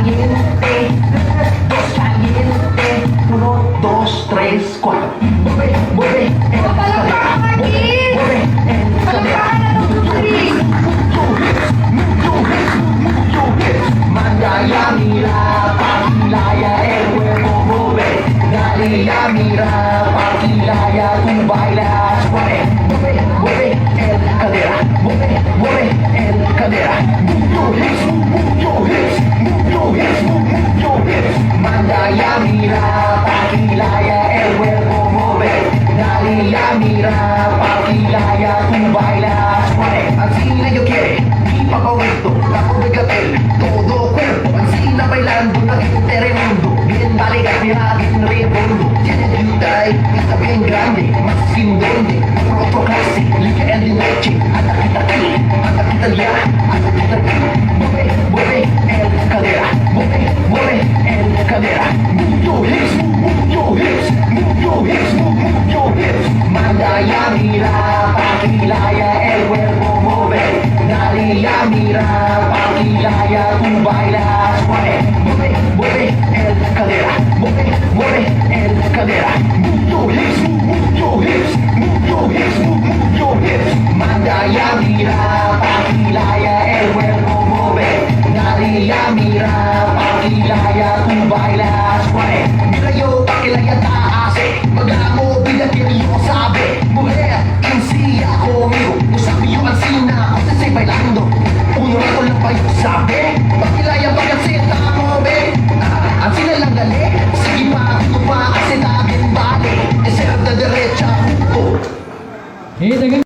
caliente, caliente. 1, 2, 3, 4. Mueve, mueve, mueve, Mandaya mira, pakilaya el huevo mueve. Dalia mira, pakilaya tú bailas. Mueve, mueve, mueve el cadera, mueve, mueve el cadera. Move your hips, move your hips, move your hips, move your hips. Mandaya mira, pakilaya el huevo mueve. Dalia mira, pakilaya tú bailas. Mueve, así yo quiere, mi favorito, la obligatel, todo cuerpo, así bailando, nakikita rin mundo. Bien balikat, bien redondo. Tiene Hyundai, está bien grande, más sin donde, por otro clase, liga en la noche. Anda kita aquí, anda kita allá, anda kita aquí. Mueve, mueve el cadera, mueve, mueve el cadera. Move your hips, move your hips, move your hips, move your hips. Mandaya mira, pakilaya el cuerpo mueve. Dalia mira, pakilaya tú bailas. Mueve, mueve, mueve el cadera, mueve, mueve el cadera. Move your hips, move your hips, move your hips, move your hips. Mandaya mira, pakilaya el cuerpo mueve. Dalia mira, pakilaya tú bailas. Mueve, mira yo, pakilaya taas, magamo bila yo sabe. Mujer, encilla conmigo, no sabe yo ansina, usted se bailando. Uno na lang pa yung sabi, pakilaya pagkasita mo be. Ang sila lang gali, sige pa, ito pa kasi namin bali. Deserve na derecha, huko.